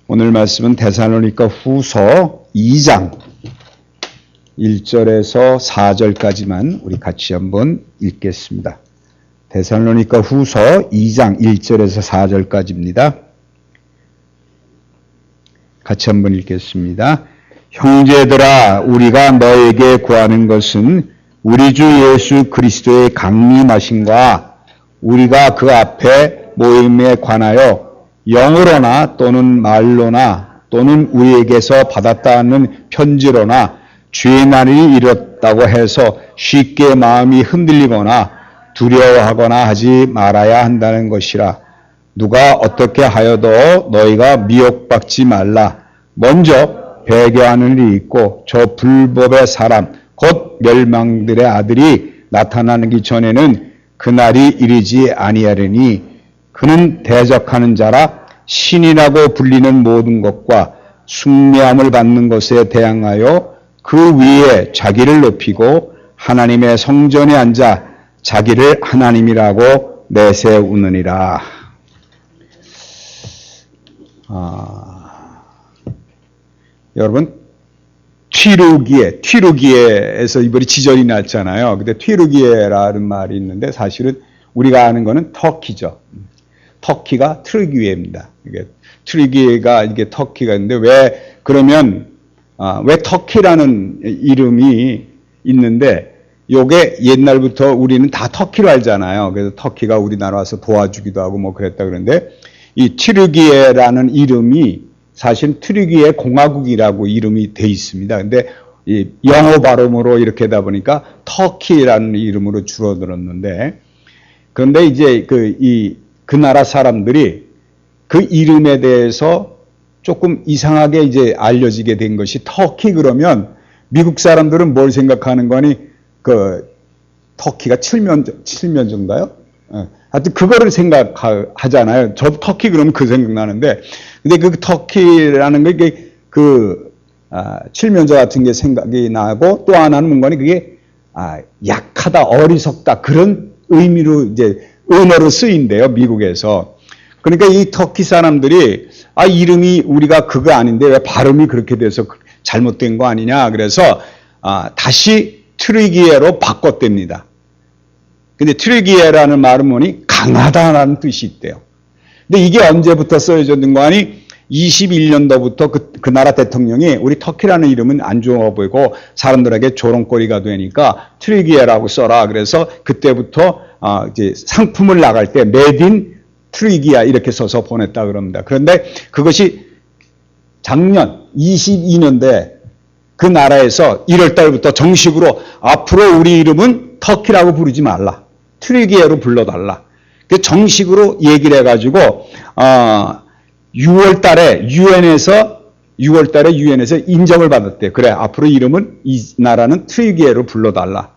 오늘 말씀은 데살로니가 후서 2장 1절에서 4절까지만 우리 같이 한번 읽겠습니다. 데살로니가 후서 2장 1절에서 4절까지입니다. 같이 한번 읽겠습니다. 형제들아, 우리가 너에게 구하는 것은 우리 주 예수 그리스도의 강림하심과 우리가 그 앞에 모임에 관하여 영으로나 또는 말로나 또는 우리에게서 받았다는 편지로나 주의 날이 이뤘다고 해서 쉽게 마음이 흔들리거나 두려워하거나 하지 말아야 한다는 것이라. 누가 어떻게 하여도 너희가 미혹받지 말라. 먼저 배교하는 일이 있고 저 불법의 사람 곧 멸망들의 아들이 나타나기 전에는 그날이 이르지 아니하리니 그는 대적하는 자라 신이라고 불리는 모든 것과 숭배함을 받는 것에 대항하여 그 위에 자기를 높이고 하나님의 성전에 앉아 자기를 하나님이라고 내세우느니라. 여러분, 튀르기에에서 이번에 지절이 났잖아요. 근데 튀르기에라는 말이 있는데 사실은 우리가 아는 거는 터키죠. 터키가 트르기에입니다. 이게 트르기에가 이게 터키가 있는데 왜 그러면 왜 터키라는 이름이 있는데 요게 옛날부터 우리는 다 터키로 알잖아요. 그래서 터키가 우리나라 와서 도와주기도 하고 뭐 그랬다 그러는데 이 튀르기에라는 이름이 사실 트르기에 공화국이라고 이름이 돼 있습니다. 근데 이 영어 발음으로 이렇게 하다 보니까 터키라는 이름으로 줄어들었는데 그런데 이제 그 나라 사람들이 그 이름에 대해서 조금 이상하게 이제 알려지게 된 것이 터키 그러면 미국 사람들은 뭘 생각하는 거니 그 터키가 칠면조인가요? 하여튼 그거를 생각하잖아요. 저도 터키 그러면 그 생각나는데 근데 그 터키라는 게 칠면조 같은 게 생각이 나고 또 하나는 뭔가니 그게 약하다, 어리석다 그런 의미로 이제 언어로 쓰인대요, 미국에서. 그러니까 이 터키 사람들이 이름이 우리가 그거 아닌데 왜 발음이 그렇게 돼서 잘못된 거 아니냐 그래서 다시 트르기에로 바꿨답니다. 근데 트르기에라는 말은 뭐니? 강하다라는 뜻이 있대요. 근데 이게 언제부터 써져진 거 아니? 21년도부터 그 나라 대통령이 우리 터키라는 이름은 안 좋아 보이고 사람들에게 조롱거리가 되니까 트르기에라고 써라. 그래서 그때부터 이제 상품을 나갈 때 메이드 인 트르기아 이렇게 써서 보냈다 그럽니다. 그런데 그것이 작년 22년도에 그 나라에서 1월 달부터 정식으로 앞으로 우리 이름은 터키라고 부르지 말라. 트르기에로 불러달라. 정식으로 얘기를 해가지고 6월 달에 유엔에서 인정을 받았대요. 그래, 앞으로 이름은 이 나라는 트르기에로 불러달라.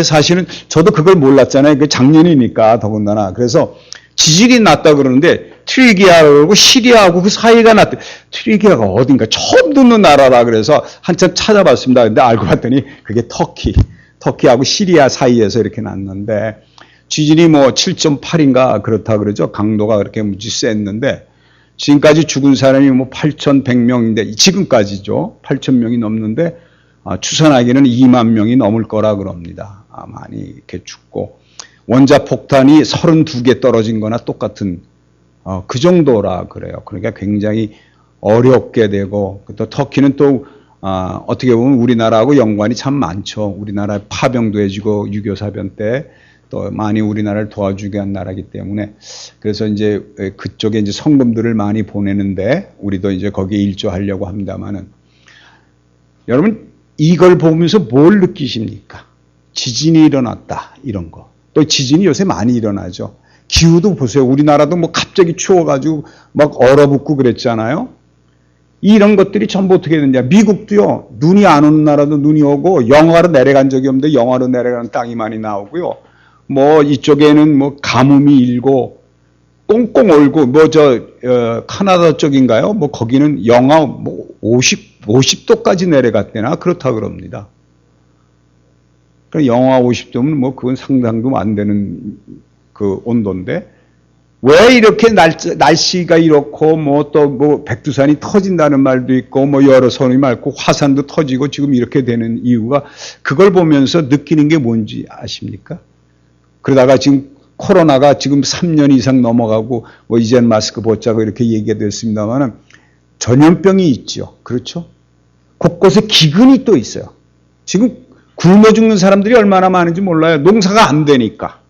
사실은 저도 그걸 몰랐잖아요. 그 작년이니까 더군다나. 그래서 지진이 났다 그러는데 트르기아하고 시리아하고 그 사이가 났대. 트르기아가 어딘가 처음 듣는 나라라 그래서 한참 찾아봤습니다. 근데 알고 봤더니 그게 터키하고 시리아 사이에서 이렇게 났는데 지진이 뭐 7.8인가 그렇다 그러죠. 강도가 그렇게 무지 셌는데 지금까지 죽은 사람이 뭐 8,100명인데 지금까지죠. 8,000명이 넘는데 추산하기는 2만 명이 넘을 거라 그럽니다. 많이 이렇게 죽고 원자폭탄이 32개 떨어진 거나 똑같은 그 정도라 그래요. 그러니까 굉장히 어렵게 되고 또 터키는 또 어떻게 보면 우리나라하고 연관이 참 많죠. 우리나라에 파병도 해주고 6.25 사변 때 또 많이 우리나라를 도와주게 한 나라이기 때문에 그래서 이제 그쪽에 이제 성금들을 많이 보내는데 우리도 이제 거기에 일조하려고 합니다만은 여러분 이걸 보면서 뭘 느끼십니까? 지진이 일어났다 이런 거. 또 지진이 요새 많이 일어나죠. 기후도 보세요. 우리나라도 뭐 갑자기 추워가지고 막 얼어붙고 그랬잖아요. 이런 것들이 전부 어떻게 되느냐. 미국도요. 눈이 안 오는 나라도 눈이 오고 영하로 내려간 적이 없는데 영하로 내려가는 땅이 많이 나오고요. 뭐 이쪽에는 뭐 가뭄이 일고 꽁꽁 얼고 카나다 쪽인가요? 뭐 거기는 영하 뭐 50도까지 내려갔대나 그렇다 그럽니다. 영하 50도면 뭐 그건 상상도 안 되는 그 온도인데 왜 이렇게 날씨가 이렇고 뭐 또 뭐 백두산이 터진다는 말도 있고 뭐 여러 손이 많고 화산도 터지고 지금 이렇게 되는 이유가 그걸 보면서 느끼는 게 뭔지 아십니까? 그러다가 지금 코로나가 지금 3년 이상 넘어가고 뭐 이젠 마스크 벗자고 이렇게 얘기가 됐습니다만은 전염병이 있죠. 그렇죠? 곳곳에 기근이 또 있어요. 지금 굶어 죽는 사람들이 얼마나 많은지 몰라요. 농사가 안 되니까.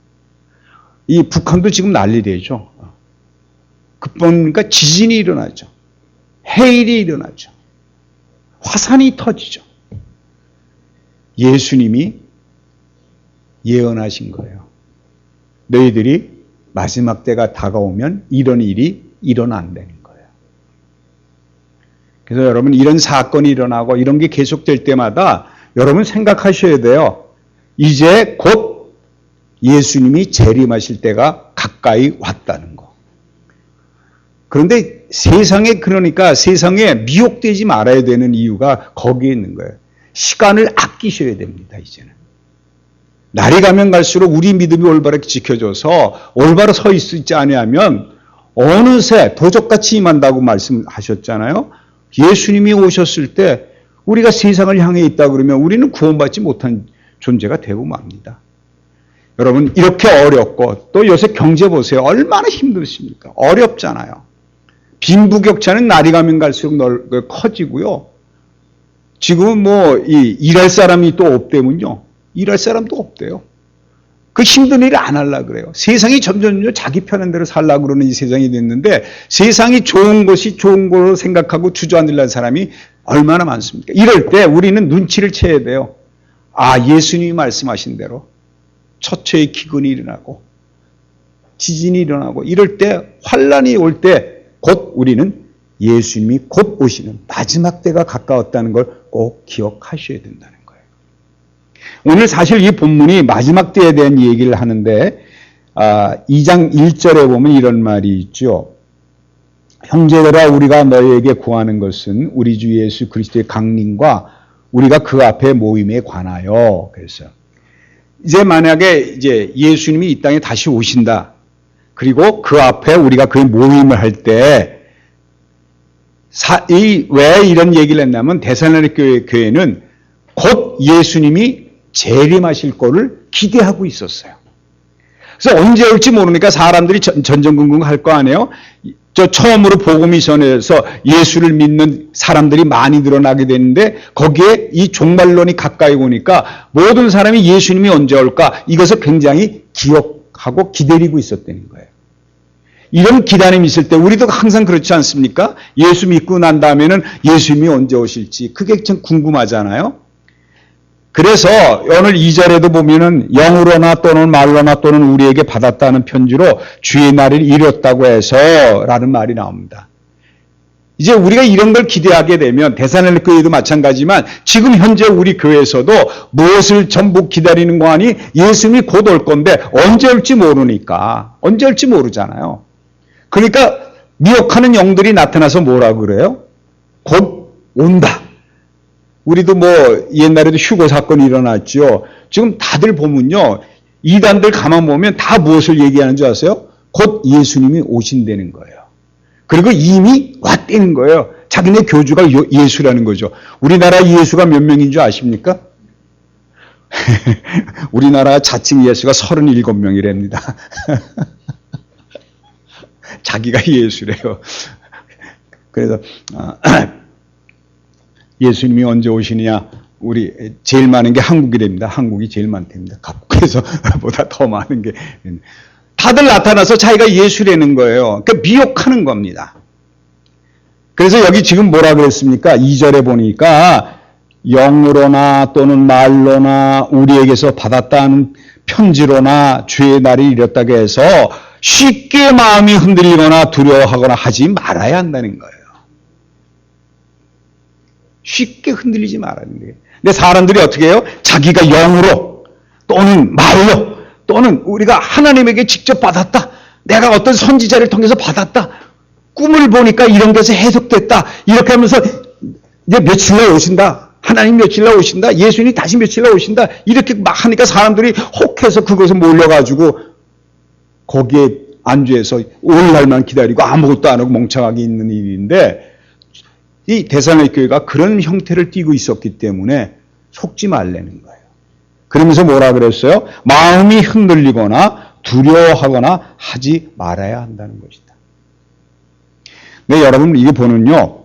이 북한도 지금 난리되죠. 그러니까 지진이 일어나죠. 해일이 일어나죠. 화산이 터지죠. 예수님이 예언하신 거예요. 너희들이 마지막 때가 다가오면 이런 일이 일어난다는 거예요. 그래서 여러분 이런 사건이 일어나고 이런 게 계속될 때마다 여러분 생각하셔야 돼요. 이제 곧 예수님이 재림하실 때가 가까이 왔다는 거. 그런데 그러니까 세상에 미혹되지 말아야 되는 이유가 거기에 있는 거예요. 시간을 아끼셔야 됩니다, 이제는. 날이 가면 갈수록 우리 믿음이 올바르게 지켜져서 올바로 서 있지 아니하면 어느새 도적같이 임한다고 말씀하셨잖아요. 예수님이 오셨을 때 우리가 세상을 향해 있다 그러면 우리는 구원받지 못한 존재가 되고 맙니다. 여러분 이렇게 어렵고 또 요새 경제 보세요. 얼마나 힘드십니까? 어렵잖아요. 빈부격차는 날이 가면 갈수록 커지고요. 지금은 뭐 일할 사람이 또 없대면요. 일할 사람도 없대요. 그 힘든 일을 안 하려고 그래요. 세상이 점점 자기 편한 대로 살려고 그러는 이 세상이 됐는데 세상이 좋은 것이 좋은 걸로 생각하고 주저앉으려는 사람이 얼마나 많습니까? 이럴 때 우리는 눈치를 채야 돼요. 아, 예수님이 말씀하신 대로 처처의 기근이 일어나고 지진이 일어나고 이럴 때 환란이 올 때 곧 우리는 예수님이 곧 오시는 마지막 때가 가까웠다는 걸 꼭 기억하셔야 된다는 거예요. 오늘 사실 이 본문이 마지막 때에 대한 얘기를 하는데 2장 1절에 보면 이런 말이 있죠. 형제들아 우리가 너희에게 구하는 것은 우리 주 예수 그리스도의 강림과 우리가 그 앞에 모임에 관하여. 그래서 이제 만약에 이제 예수님이 이 땅에 다시 오신다. 그리고 그 앞에 우리가 그 모임을 할 때 왜 이런 얘기를 했냐면 데살로니가 교회는 곧 예수님이 재림하실 거를 기대하고 있었어요. 그래서 언제 올지 모르니까 사람들이 전전긍긍 할 거 아니에요? 처음으로 복음이 전해서 예수를 믿는 사람들이 많이 늘어나게 되는데 거기에 이 종말론이 가까이 오니까 모든 사람이 예수님이 언제 올까 이것을 굉장히 기억하고 기다리고 있었다는 거예요. 이런 기다림이 있을 때 우리도 항상 그렇지 않습니까? 예수 믿고 난 다음에는 예수님이 언제 오실지 그게 참 궁금하잖아요. 그래서 오늘 2절에도 보면은 영으로나 또는 말로나 또는 우리에게 받았다는 편지로 주의 날을 이뤘다고 해서 라는 말이 나옵니다. 이제 우리가 이런 걸 기대하게 되면 데살로니가 교회도 마찬가지지만 지금 현재 우리 교회에서도 무엇을 전부 기다리는 거 아니 예수님이 곧 올 건데 언제 올지 모르니까 언제 올지 모르잖아요. 그러니까 미혹하는 영들이 나타나서 뭐라고 그래요? 곧 온다. 우리도 뭐 옛날에도 휴거 사건이 일어났죠. 지금 다들 보면요. 이단들 가만 보면 다 무엇을 얘기하는 줄 아세요? 곧 예수님이 오신다는 거예요. 그리고 이미 왔다는 거예요. 자기네 교주가 예수라는 거죠. 우리나라 예수가 몇 명인 줄 아십니까? 우리나라 자칭 예수가 37명이랍니다. 자기가 예수래요. 그래서 예수님이 언제 오시느냐? 우리 제일 많은 게 한국이랍니다. 한국이 제일 많답니다. 각국에서 보다 더 많은 게 다들 나타나서 자기가 예수라는 거예요. 그러니까 미혹하는 겁니다. 그래서 여기 지금 뭐라 그랬습니까? 2절에 보니까 영으로나 또는 말로나 우리에게서 받았다는 편지로나 주의 날이 이뤘다고 해서 쉽게 마음이 흔들리거나 두려워하거나 하지 말아야 한다는 거예요. 쉽게 흔들리지 말라는 거예요. 근데 사람들이 어떻게 해요? 자기가 영으로 또는 말로 또는 우리가 하나님에게 직접 받았다. 내가 어떤 선지자를 통해서 받았다. 꿈을 보니까 이런 것이 해석됐다. 이렇게 하면서 이제 며칠 날 오신다. 하나님 며칠 날 오신다. 예수님이 다시 며칠 날 오신다. 이렇게 막 하니까 사람들이 혹해서 그것에 몰려가지고 거기에 안주해서 오늘날만 기다리고 아무것도 안 하고 멍청하게 있는 일인데 이 데살로니가 교회가 그런 형태를 띠고 있었기 때문에 속지 말라는 거예요. 그러면서 뭐라 그랬어요? 마음이 흔들리거나 두려워하거나 하지 말아야 한다는 것이다. 네, 여러분 이게 보는요.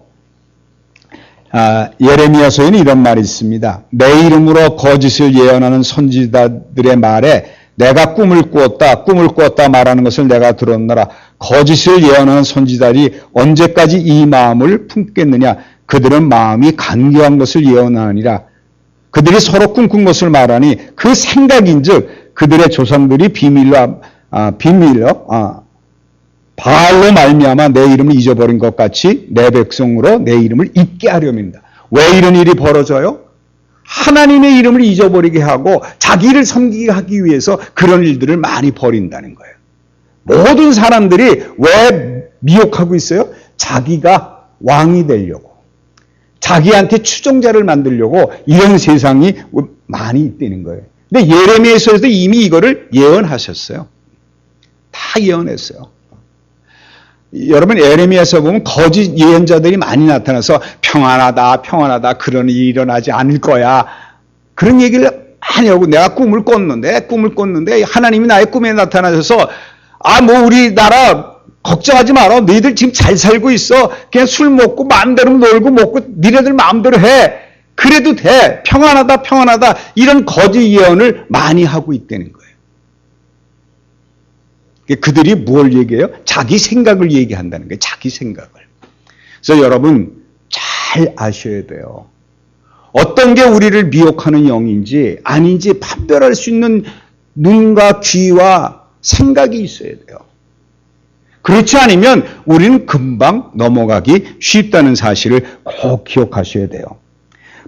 예레미야서에는 이런 말이 있습니다. 내 이름으로 거짓을 예언하는 선지자들의 말에 내가 꿈을 꾸었다 말하는 것을 내가 들었노라. 거짓을 예언하는 선지자들이 언제까지 이 마음을 품겠느냐. 그들은 마음이 간교한 것을 예언하니라. 그들이 서로 꿈꾼 것을 말하니 그 생각인즉 그들의 조상들이 비밀로 바알로 말미암아 내 이름을 잊어버린 것 같이 내 백성으로 내 이름을 잊게 하려입니다. 왜 이런 일이 벌어져요? 하나님의 이름을 잊어버리게 하고 자기를 섬기게 하기 위해서 그런 일들을 많이 벌인다는 거예요. 모든 사람들이 왜 미혹하고 있어요? 자기가 왕이 되려고, 자기한테 추종자를 만들려고 이런 세상이 많이 있다는 거예요. 근데 예레미야서에도 이미 이거를 예언하셨어요. 다 예언했어요. 여러분 예레미야서 보면 거짓 예언자들이 많이 나타나서 평안하다 그런 일이 일어나지 않을 거야 그런 얘기를 많이 하고 내가 꿈을 꿨는데 하나님이 나의 꿈에 나타나셔서 뭐 우리나라 걱정하지 마라 너희들 지금 잘 살고 있어 그냥 술 먹고 마음대로 놀고 먹고 니네들 마음대로 해 그래도 돼 평안하다 이런 거짓 예언을 많이 하고 있다는 거예요. 그들이 뭘 얘기해요? 자기 생각을 얘기한다는 거예요. 자기 생각을. 그래서 여러분 잘 아셔야 돼요. 어떤 게 우리를 미혹하는 영인지 아닌지 판별할 수 있는 눈과 귀와 생각이 있어야 돼요. 그렇지 않으면 우리는 금방 넘어가기 쉽다는 사실을 꼭 기억하셔야 돼요.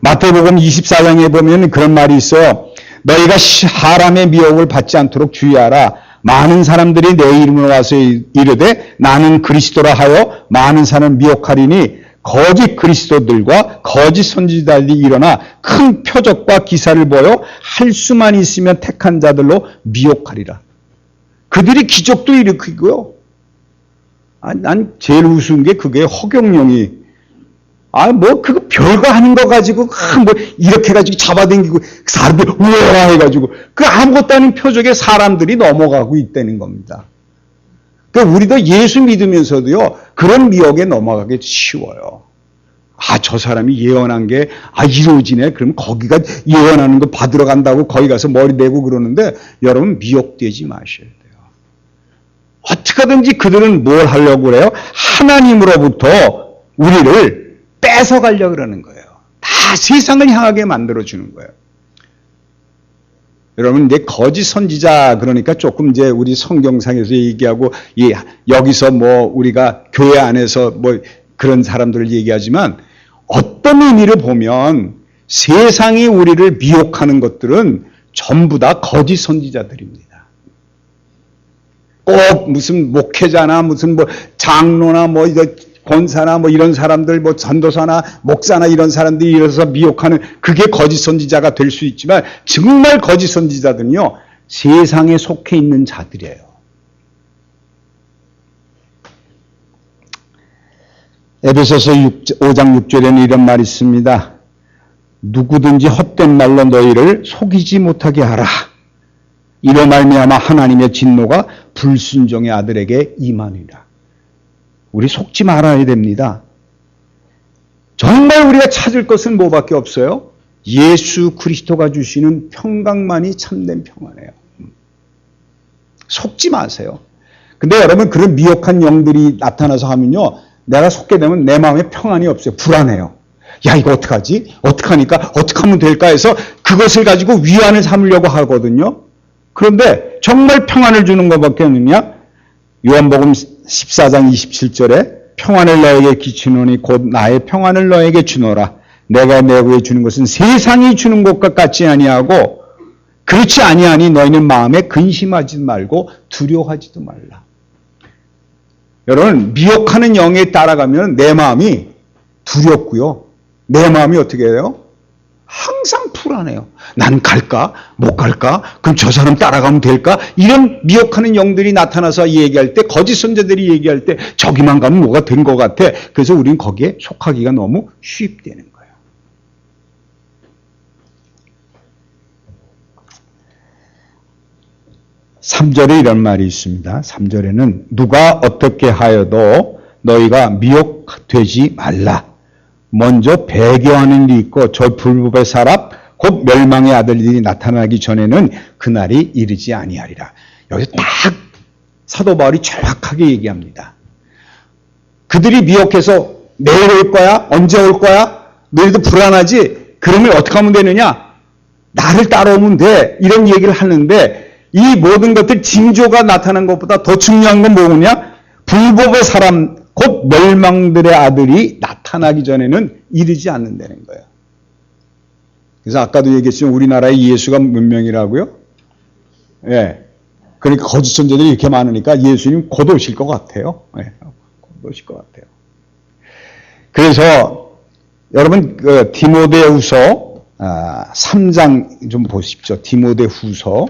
마태복음 24장에 보면 그런 말이 있어요. 너희가 사람의 미혹을 받지 않도록 주의하라. 많은 사람들이 내 이름으로 와서 이르되 나는 그리스도라 하여 많은 사람을 미혹하리니 거짓 그리스도들과 거짓 선지자들이 일어나 큰 표적과 기사를 보여 할 수만 있으면 택한 자들로 미혹하리라. 그들이 기적도 일으키고요. 난 제일 우스운 게 그게 허경영이 그거 별거 아닌 거 가지고, 이렇게 해가지고 잡아당기고, 사람들이, 우와! 해가지고, 그 아무것도 아닌 표적에 사람들이 넘어가고 있다는 겁니다. 그러니까 우리도 예수 믿으면서도요, 그런 미혹에 넘어가기 쉬워요. 저 사람이 예언한 게, 이루어지네. 그럼 거기가 예언하는 거 받으러 간다고 거기 가서 머리 내고 그러는데, 여러분 미혹되지 마셔야 돼요. 어떻게든지 그들은 뭘 하려고 그래요? 하나님으로부터 우리를 뺏어가려고 그러는 거예요. 다 세상을 향하게 만들어주는 거예요. 여러분, 이제 거짓 선지자, 그러니까 조금 이제 우리 성경상에서 얘기하고, 여기서 우리가 교회 안에서 그런 사람들을 얘기하지만, 어떤 의미를 보면 세상이 우리를 미혹하는 것들은 전부 다 거짓 선지자들입니다. 꼭 무슨 목회자나 무슨 장로나 권사나 이런 사람들, 전도사나 목사나 이런 사람들이 일어서 미혹하는 그게 거짓 선지자가 될 수 있지만 정말 거짓 선지자들은요, 세상에 속해 있는 자들이에요. 에베소서 5장 6절에는 이런 말이 있습니다. 누구든지 헛된 말로 너희를 속이지 못하게 하라. 이로 말미암아 하나님의 진노가 불순종의 아들에게 임하니라. 우리 속지 말아야 됩니다. 정말 우리가 찾을 것은 뭐밖에 없어요? 예수 그리스도가 주시는 평강만이 참된 평안이에요. 속지 마세요. 근데 여러분 그런 미혹한 영들이 나타나서 하면요, 내가 속게 되면 내 마음에 평안이 없어요. 불안해요. 이거 어떡하지? 어떡하니까? 어떻게 하면 될까 해서 그것을 가지고 위안을 삼으려고 하거든요. 그런데 정말 평안을 주는 것밖에 없느냐? 요한복음 14장 27절에 평안을 너에게 끼치노니 곧 나의 평안을 너에게 주노라. 내가 내게 주는 것은 세상이 주는 것과 같지 아니하고 그렇지 아니하니 너희는 마음에 근심하지 말고 두려워하지도 말라. 여러분, 미혹하는 영에 따라가면 내 마음이 두렵고요. 내 마음이 어떻게 해요? 항상 불안해요. 난 갈까? 못 갈까? 그럼 저 사람 따라가면 될까? 이런 미혹하는 영들이 나타나서 얘기할 때, 거짓 선자들이 얘기할 때 저기만 가면 뭐가 된 것 같아. 그래서 우리는 거기에 속하기가 너무 쉽되는 거예요. 3절에 이런 말이 있습니다. 3절에는 누가 어떻게 하여도 너희가 미혹되지 말라. 먼저 배교하는 일이 있고 저 불법의 사람 곧 멸망의 아들들이 나타나기 전에는 그날이 이르지 아니하리라. 여기서 딱 사도 바울이 정확하게 얘기합니다. 그들이 미혹해서 내일 올 거야? 언제 올 거야? 너희도 불안하지? 그러면 어떻게 하면 되느냐? 나를 따라오면 돼. 이런 얘기를 하는데 이 모든 것들 징조가 나타난 것보다 더 중요한 건 뭐냐? 불법의 사람 곧 멸망들의 아들이 나타나기 전에는 이르지 않는다는 거예요. 그래서 아까도 얘기했지만 우리나라에 예수가 몇 명이라고요? 예. 그러니까 거짓 선자들이 이렇게 많으니까 예수님 곧 오실 것 같아요. 예. 곧 오실 것 같아요. 그래서 여러분 그 디모데후서 3장 좀 보십시오. 디모데후서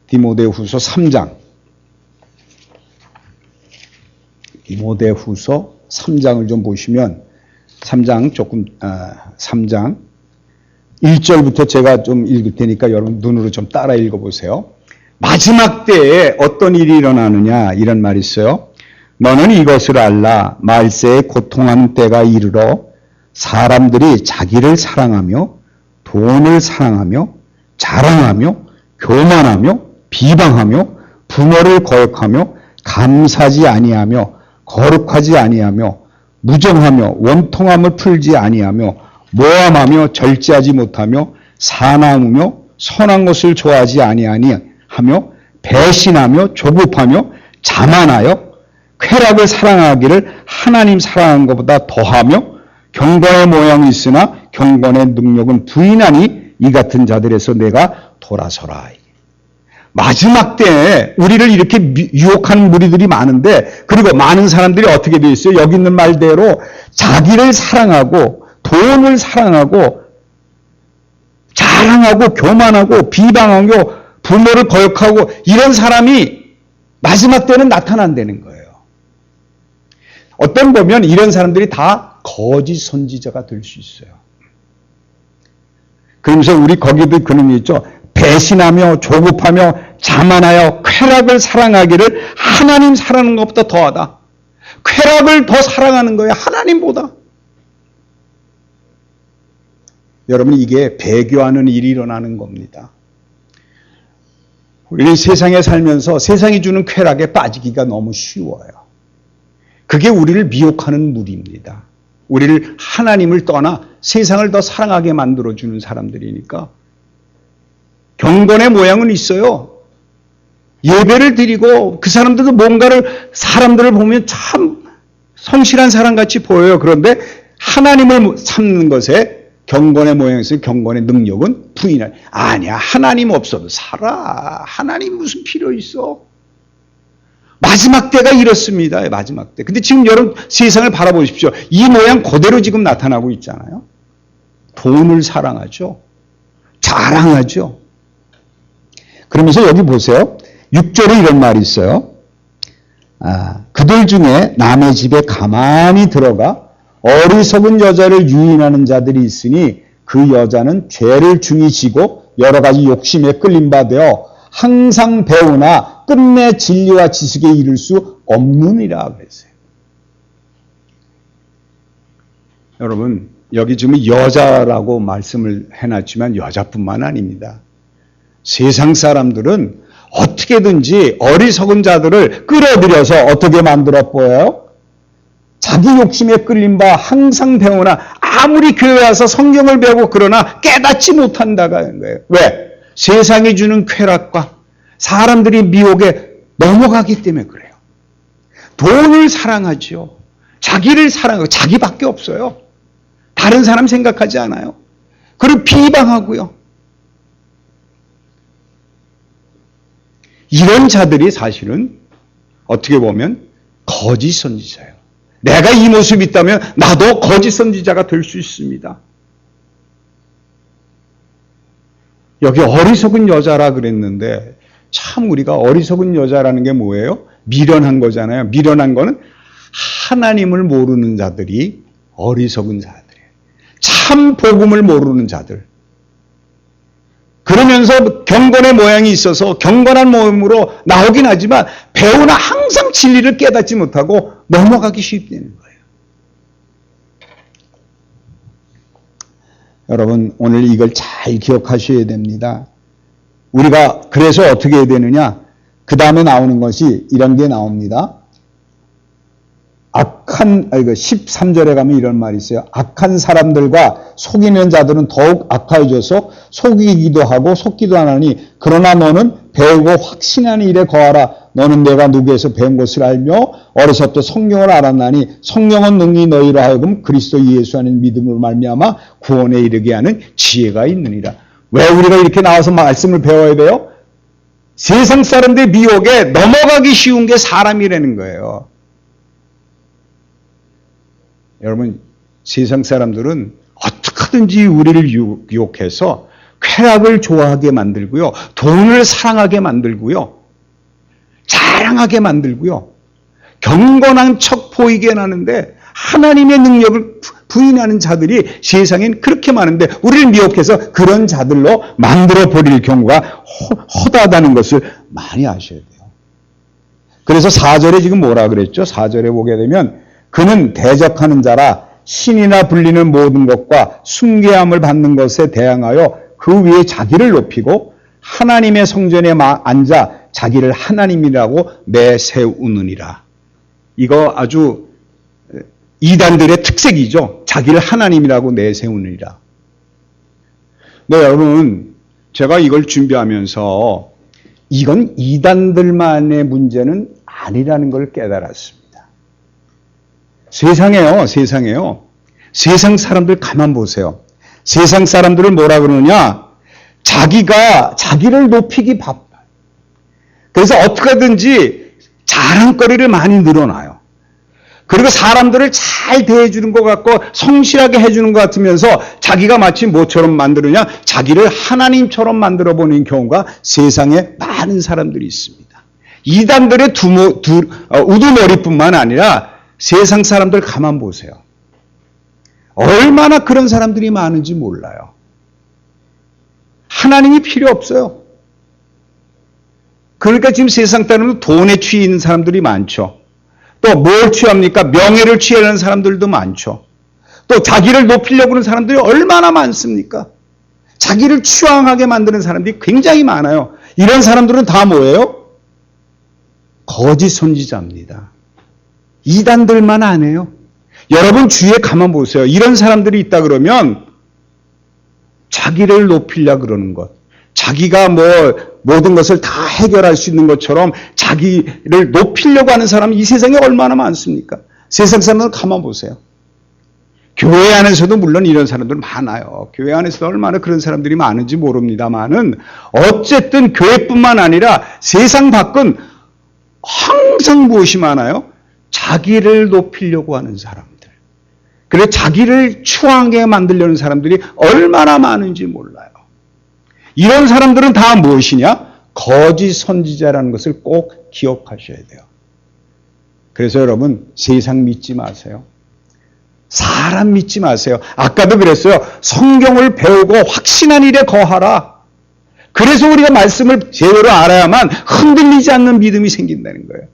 3장. 디모데후서 3장을 좀 보시면 3장 1절부터 제가 좀 읽을 테니까 여러분 눈으로 좀 따라 읽어보세요. 마지막 때에 어떤 일이 일어나느냐 이런 말이 있어요. 너는 이것을 알라. 말세에 고통하는 때가 이르러 사람들이 자기를 사랑하며 돈을 사랑하며 자랑하며 교만하며 비방하며 부모를 거역하며 감사하지 아니하며 거룩하지 아니하며 무정하며 원통함을 풀지 아니하며 모함하며 절제하지 못하며 사나우며 선한 것을 좋아하지 아니하며 배신하며 조급하며 자만하여 쾌락을 사랑하기를 하나님 사랑하는 것보다 더하며 경건의 모양이 있으나 경건의 능력은 부인하니 이 같은 자들에서 내가 돌아서라. 마지막 때에 우리를 이렇게 유혹하는 무리들이 많은데 그리고 많은 사람들이 어떻게 되어 있어요? 여기 있는 말대로 자기를 사랑하고 돈을 사랑하고 자랑하고 교만하고 비방하고 부모를 거역하고 이런 사람이 마지막 때는 나타난다는 거예요. 어떤 보면 이런 사람들이 다 거짓 선지자가 될 수 있어요. 그러면서 우리 거기도 그런 게 있죠. 배신하며 조급하며 자만하여 쾌락을 사랑하기를 하나님 사랑하는 것보다 더하다. 쾌락을 더 사랑하는 거예요. 하나님보다. 여러분 이게 배교하는 일이 일어나는 겁니다. 우리는 세상에 살면서 세상이 주는 쾌락에 빠지기가 너무 쉬워요. 그게 우리를 미혹하는 무리입니다. 우리를 하나님을 떠나 세상을 더 사랑하게 만들어주는 사람들이니까 경건의 모양은 있어요. 예배를 드리고 그 사람들도 뭔가를 사람들을 보면 참 성실한 사람같이 보여요. 그런데 하나님을 찾는 것에 경건의 모양이 있어요. 경건의 능력은 부인할. 아니야. 하나님 없어도 살아. 하나님 무슨 필요 있어. 마지막 때가 이렇습니다. 마지막 때. 근데 지금 여러분 세상을 바라보십시오. 이 모양 그대로 지금 나타나고 있잖아요. 돈을 사랑하죠. 자랑하죠. 그러면서 여기 보세요. 6절에 이런 말이 있어요. 그들 중에 남의 집에 가만히 들어가 어리석은 여자를 유인하는 자들이 있으니 그 여자는 죄를 중히 지고 여러 가지 욕심에 끌림 바 되어 항상 배우나 끝내 진리와 지식에 이를 수 없느니라 그랬어요. 여러분 여기 지금 여자라고 말씀을 해놨지만 여자뿐만 아닙니다. 세상 사람들은 어떻게든지 어리석은 자들을 끌어들여서 어떻게 만들어 보여요? 자기 욕심에 끌린 바 항상 배우나 아무리 교회 와서 성경을 배우고 그러나 깨닫지 못한다가 하는 거예요. 왜? 세상이 주는 쾌락과 사람들이 미혹에 넘어가기 때문에 그래요. 돈을 사랑하죠. 자기를 사랑하고 자기밖에 없어요. 다른 사람 생각하지 않아요. 그리고 비방하고요. 이런 자들이 사실은 어떻게 보면 거짓 선지자예요. 내가 이 모습이 있다면 나도 거짓 선지자가 될 수 있습니다. 여기 어리석은 여자라 그랬는데 참 우리가 어리석은 여자라는 게 뭐예요? 미련한 거잖아요. 미련한 거는 하나님을 모르는 자들이 어리석은 자들이에요. 참 복음을 모르는 자들. 그러면서 경건의 모양이 있어서 경건한 모임으로 나오긴 하지만 배우나 항상 진리를 깨닫지 못하고 넘어가기 쉽다는 거예요. 여러분 오늘 이걸 잘 기억하셔야 됩니다. 우리가 그래서 어떻게 해야 되느냐? 그 다음에 나오는 것이 이런 게 나옵니다. 13절에 가면 이런 말이 있어요. 악한 사람들과 속이는 자들은 더욱 악하여져서 속이기도 하고 속기도 하나니 그러나 너는 배우고 확신하는 일에 거하라. 너는 내가 누구에서 배운 것을 알며 어려서부터 성령을 알았나니 성령은 능히 너희로 하여금 그리스도 예수 안에 믿음으로 말미암아 구원에 이르게 하는 지혜가 있느니라. 왜 우리가 이렇게 나와서 말씀을 배워야 돼요? 세상 사람들의 미혹에 넘어가기 쉬운 게 사람이라는 거예요. 여러분 세상 사람들은 어떻게든지 우리를 유혹해서 쾌락을 좋아하게 만들고요. 돈을 사랑하게 만들고요. 자랑하게 만들고요. 경건한 척 보이게 하는데 하나님의 능력을 부인하는 자들이 세상엔 그렇게 많은데 우리를 미혹해서 그런 자들로 만들어버릴 경우가 허다하다는 것을 많이 아셔야 돼요. 그래서 4절에 지금 뭐라 그랬죠? 4절에 보게 되면 그는 대적하는 자라 신이나 불리는 모든 것과 숭배함을 받는 것에 대항하여 그 위에 자기를 높이고 하나님의 성전에 앉아 자기를 하나님이라고 내세우느니라. 이거 아주 이단들의 특색이죠. 자기를 하나님이라고 내세우느니라. 네, 여러분 제가 이걸 준비하면서 이건 이단들만의 문제는 아니라는 걸 깨달았습니다. 세상에요. 세상 사람들 가만 보세요. 세상 사람들을 뭐라 그러느냐? 자기를 높이기 바빠. 그래서 어떻게든지 자랑거리를 많이 늘어나요. 그리고 사람들을 잘 대해주는 것 같고 성실하게 해주는 것 같으면서 자기가 마치 뭐처럼 만드느냐? 자기를 하나님처럼 만들어보는 경우가 세상에 많은 사람들이 있습니다. 이단들의 우두머리뿐만 아니라 세상 사람들 가만 보세요. 얼마나 그런 사람들이 많은지 몰라요. 하나님이 필요 없어요. 그러니까 지금 세상 사람은 돈에 취해 있는 사람들이 많죠. 또 뭘 취합니까? 명예를 취하는 사람들도 많죠. 또 자기를 높이려고 하는 사람들이 얼마나 많습니까? 자기를 추앙하게 만드는 사람들이 굉장히 많아요. 이런 사람들은 다 뭐예요? 거짓 선지자입니다. 이단들만 안 해요. 여러분 주위에 가만 보세요. 이런 사람들이 있다 그러면 자기를 높이려고 그러는 것. 자기가 모든 것을 다 해결할 수 있는 것처럼 자기를 높이려고 하는 사람이 이 세상에 얼마나 많습니까? 세상 사람들 가만 보세요. 교회 안에서도 물론 이런 사람들 많아요. 교회 안에서도 얼마나 그런 사람들이 많은지 모릅니다만은 어쨌든 교회뿐만 아니라 세상 밖은 항상 무엇이 많아요? 자기를 높이려고 하는 사람들. 그래서 자기를 추앙하게 만들려는 사람들이 얼마나 많은지 몰라요. 이런 사람들은 다 무엇이냐? 거짓 선지자라는 것을 꼭 기억하셔야 돼요. 그래서 여러분 세상 믿지 마세요. 사람 믿지 마세요. 아까도 그랬어요. 성경을 배우고 확신한 일에 거하라. 그래서 우리가 말씀을 제대로 알아야만 흔들리지 않는 믿음이 생긴다는 거예요.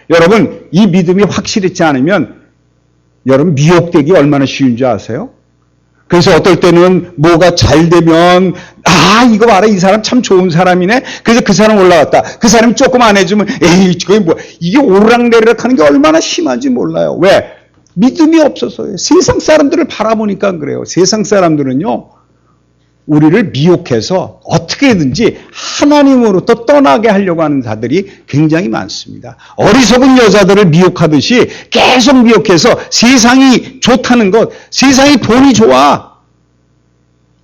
여러분 이 믿음이 확실하지 않으면 여러분 미혹되기 얼마나 쉬운 줄 아세요? 그래서 어떨 때는 뭐가 잘 되면 이거 봐라 이 사람 참 좋은 사람이네. 그래서 그 사람 올라갔다. 그 사람이 조금 안 해주면 에이 그게 뭐 이게 오르락내리락 하는 게 얼마나 심한지 몰라요. 왜? 믿음이 없어서요. 세상 사람들을 바라보니까 그래요. 세상 사람들은요 우리를 미혹해서 어떻게든지 하나님으로부터 떠나게 하려고 하는 자들이 굉장히 많습니다. 어리석은 여자들을 미혹하듯이 계속 미혹해서 세상이 좋다는 것, 세상이 돈이 좋아.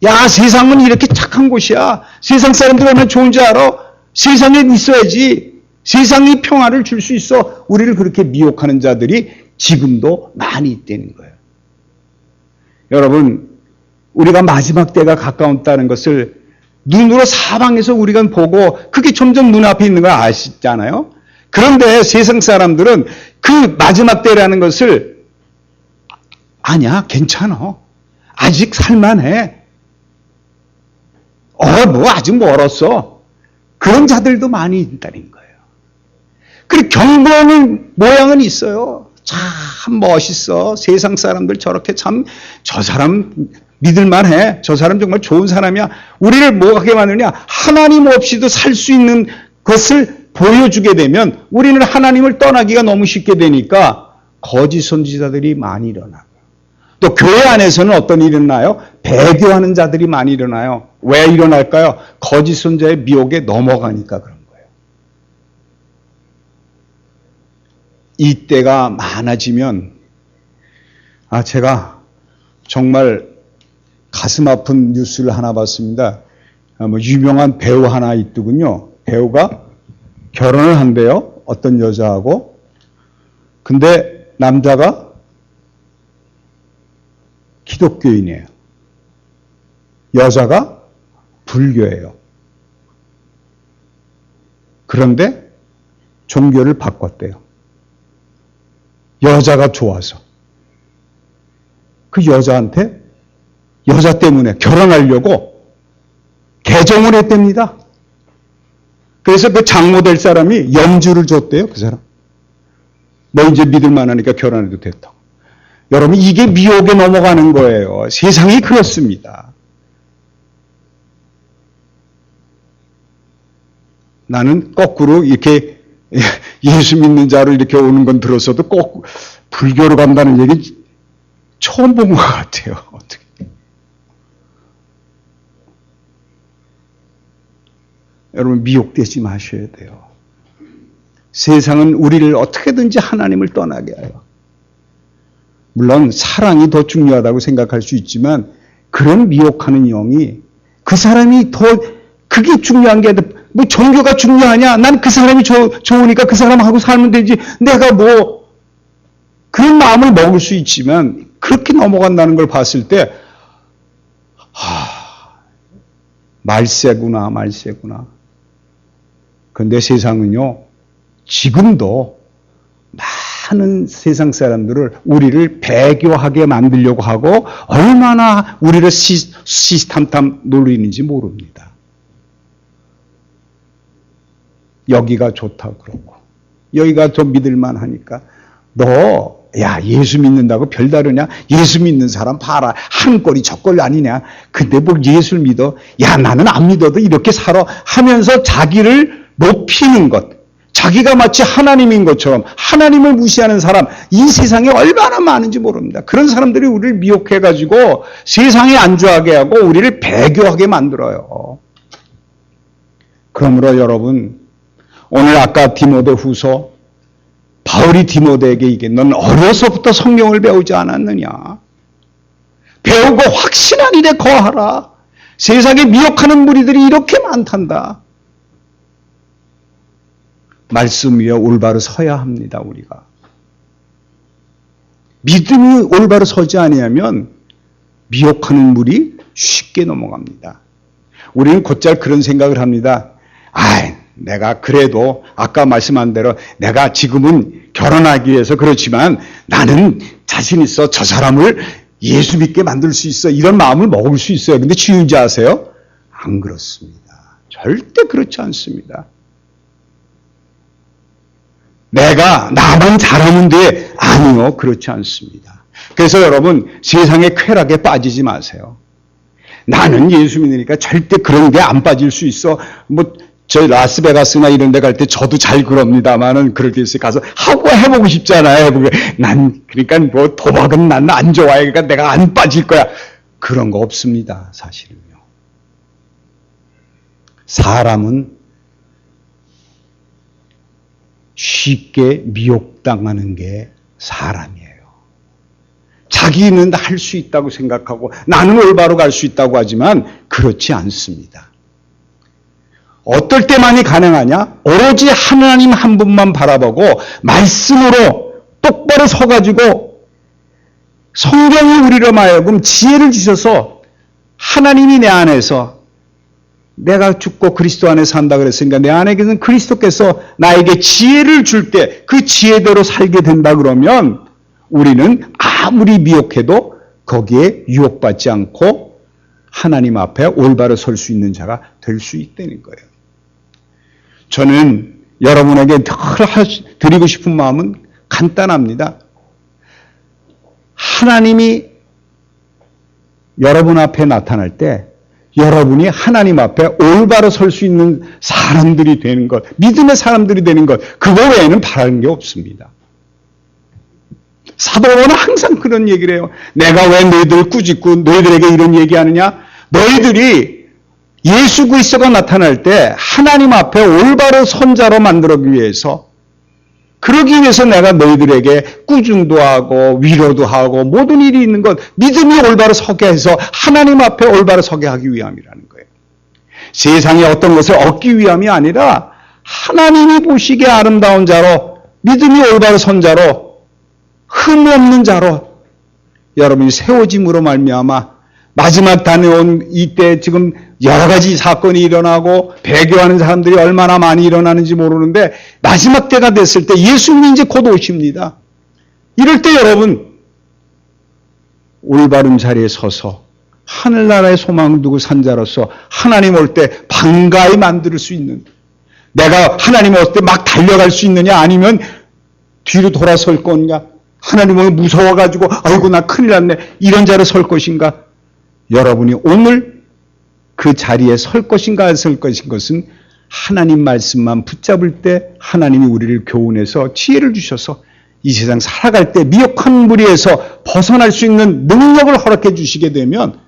야, 세상은 이렇게 착한 곳이야. 세상 사람들이 얼마나 좋은지 알아? 세상에 있어야지. 세상이 평화를 줄 수 있어. 우리를 그렇게 미혹하는 자들이 지금도 많이 있다는 거예요. 여러분, 우리가 마지막 때가 가까웠다는 것을 눈으로 사방에서 우리가 보고 그게 점점 눈앞에 있는 걸 아시잖아요. 그런데 세상 사람들은 그 마지막 때라는 것을 아니야, 괜찮아. 아직 살만해. 뭐 아직 멀었어. 그런 자들도 많이 있다는 거예요. 그리고 경건의 모양은 있어요. 참 멋있어. 세상 사람들 저렇게 참 저 사람 믿을만해. 저 사람 정말 좋은 사람이야. 우리를 뭐 하게 만드냐? 하나님 없이도 살 수 있는 것을 보여주게 되면 우리는 하나님을 떠나기가 너무 쉽게 되니까 거짓 선지자들이 많이 일어나고, 또 교회 안에서는 어떤 일이 일어나요? 배교하는 자들이 많이 일어나요. 왜 일어날까요? 거짓 선지자의 미혹에 넘어가니까 그런 거예요. 이때가 많아지면 제가 정말 가슴 아픈 뉴스를 하나 봤습니다. 유명한 배우 하나 있더군요. 배우가 결혼을 한대요. 어떤 여자하고. 근데 남자가 기독교인이에요. 여자가 불교예요. 그런데 종교를 바꿨대요. 여자가 좋아서. 그 여자한테 여자 때문에 결혼하려고 개종을 했답니다. 그래서 그 장모 될 사람이 염주를 줬대요, 그 사람. 너 이제 믿을 만하니까 결혼해도 됐다고. 여러분, 이게 미혹에 넘어가는 거예요. 세상이 그렇습니다. 나는 거꾸로 이렇게 예수 믿는 자로 이렇게 오는 건 들었어도 꼭 불교로 간다는 얘기 처음 본 것 같아요. 어떻게. 여러분, 미혹되지 마셔야 돼요. 세상은 우리를 어떻게든지 하나님을 떠나게 해요. 물론 사랑이 더 중요하다고 생각할 수 있지만 그런 미혹하는 영이 그 사람이 더 그게 중요한 게 아니라 뭐 종교가 중요하냐? 난 그 사람이 좋으니까 그 사람하고 살면 되지. 내가 뭐 그런 마음을 먹을 수 있지만 그렇게 넘어간다는 걸 봤을 때 말세구나. 그런데 세상은요, 지금도 많은 세상 사람들을 우리를 배교하게 만들려고 하고 얼마나 우리를 시시탐탐 놀리는지 모릅니다. 여기가 좋다고 그러고 여기가 좀 믿을만 하니까 야, 예수 믿는다고 별다르냐? 예수 믿는 사람 봐라. 한 꼴이 저 꼴 아니냐? 근데 뭘 예수를 믿어? 야, 나는 안 믿어도 이렇게 살아 하면서 자기를 높이는 것. 자기가 마치 하나님인 것처럼 하나님을 무시하는 사람, 이 세상에 얼마나 많은지 모릅니다. 그런 사람들이 우리를 미혹해가지고 세상에 안주하게 하고 우리를 배교하게 만들어요. 그러므로 여러분, 오늘 아까 디모데후서 바울이 디모데에게 이게 넌 어려서부터 성경을 배우지 않았느냐? 배우고 확신한 일에 거하라. 세상에 미혹하는 무리들이 이렇게 많단다. 말씀 위에 올바로 서야 합니다, 우리가. 믿음이 올바로 서지 아니하면 미혹하는 물이 쉽게 넘어갑니다. 우리는 곧잘 그런 생각을 합니다. 내가 그래도 아까 말씀한 대로 내가 지금은 결혼하기 위해서 그렇지만 나는 자신 있어. 저 사람을 예수 믿게 만들 수 있어. 이런 마음을 먹을 수 있어요. 근데 주인지 아세요? 안 그렇습니다. 절대 그렇지 않습니다. 내가 나만 잘하면 돼. 아니요. 그렇지 않습니다. 그래서 여러분, 세상의 쾌락에 빠지지 마세요. 나는 예수 믿으니까 절대 그런 데 안 빠질 수 있어. 저희 라스베가스나 이런 데 갈 때 저도 잘 그럽니다만은 그럴 때 있어요. 가서 해보고 싶잖아요. 그러니까 뭐 도박은 난 안 좋아해. 그러니까 내가 안 빠질 거야. 그런 거 없습니다. 사실은요. 사람은 쉽게 미혹당하는 게 사람이에요. 자기는 할 수 있다고 생각하고 나는 올바로 갈 수 있다고 하지만 그렇지 않습니다. 어떨 때만이 가능하냐? 오로지 하나님 한 분만 바라보고 말씀으로 똑바로 서가지고 성경이 우리로 하여금 지혜를 주셔서 하나님이 내 안에서 내가 죽고 그리스도 안에 산다 그랬으니까 내 안에는 그리스도께서 나에게 지혜를 줄 때 그 지혜대로 살게 된다 그러면 우리는 아무리 미혹해도 거기에 유혹받지 않고 하나님 앞에 올바로 설 수 있는 자가 될 수 있다는 거예요. 저는 여러분에게 늘 드리고 싶은 마음은 간단합니다. 하나님이 여러분 앞에 나타날 때 여러분이 하나님 앞에 올바로 설 수 있는 사람들이 되는 것, 믿음의 사람들이 되는 것, 그거 외에는 바라는 게 없습니다. 사도 바울은 항상 그런 얘기를 해요. 내가 왜 너희들을 꾸짖고 너희들에게 이런 얘기하느냐? 너희들이 예수 그리스도가 나타날 때 하나님 앞에 올바로 선자로 만들기 위해서, 그러기 위해서 내가 너희들에게 꾸중도 하고 위로도 하고 모든 일이 있는 것, 믿음이 올바로 서게 해서 하나님 앞에 올바로 서게 하기 위함이라는 거예요. 세상에 어떤 것을 얻기 위함이 아니라 하나님이 보시기에 아름다운 자로, 믿음이 올바로 선 자로, 흠없는 자로 여러분이 세워짐으로 말미암아 마지막 다녀온 이때 지금 여러 가지 사건이 일어나고 배교하는 사람들이 얼마나 많이 일어나는지 모르는데 마지막 때가 됐을 때 예수님이 이제 곧 오십니다. 이럴 때 여러분 올바른 자리에 서서 하늘나라의 소망을 두고 산 자로서 하나님 올 때 반가이 만들 수 있는, 내가 하나님 올 때 막 달려갈 수 있느냐 아니면 뒤로 돌아설 건가, 하나님을 무서워가지고 아이고 나 큰일 났네 이런 자리에 설 것인가, 여러분이 오늘 그 자리에 설 것인가 안 설 것인 것은 하나님 말씀만 붙잡을 때 하나님이 우리를 교훈해서 지혜를 주셔서 이 세상 살아갈 때 미혹한 무리에서 벗어날 수 있는 능력을 허락해 주시게 되면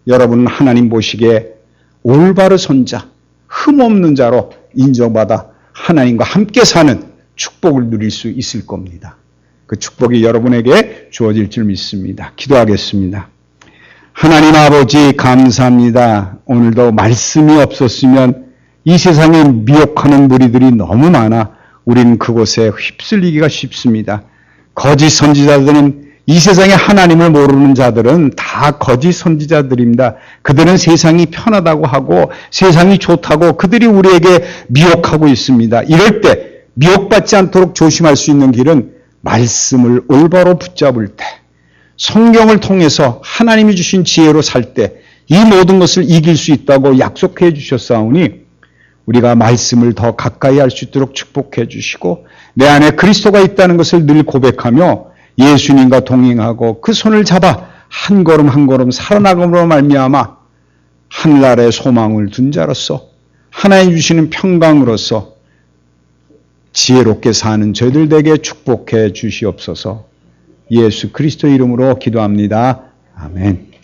여러분은 하나님 보시기에 올바로 선자, 흠없는 자로 인정받아 하나님과 함께 사는 축복을 누릴 수 있을 겁니다. 그 축복이 여러분에게 주어질 줄 믿습니다. 기도하겠습니다. 하나님 아버지 감사합니다. 오늘도 말씀이 없었으면 이 세상에 미혹하는 무리들이 너무 많아 우리는 그곳에 휩쓸리기가 쉽습니다. 거짓 선지자들은, 이 세상에 하나님을 모르는 자들은 다 거짓 선지자들입니다. 그들은 세상이 편하다고 하고 세상이 좋다고 그들이 우리에게 미혹하고 있습니다. 이럴 때 미혹받지 않도록 조심할 수 있는 길은 말씀을 올바로 붙잡을 때, 성경을 통해서 하나님이 주신 지혜로 살 때 이 모든 것을 이길 수 있다고 약속해 주셨사오니 우리가 말씀을 더 가까이 할 수 있도록 축복해 주시고 내 안에 그리스도가 있다는 것을 늘 고백하며 예수님과 동행하고 그 손을 잡아 한 걸음 한 걸음 살아나감으로 말미암아 하늘나라의 소망을 둔 자로서 하나님 주시는 평강으로서 지혜롭게 사는 저희들 에게 축복해 주시옵소서. 예수 그리스도 이름으로 기도합니다. 아멘.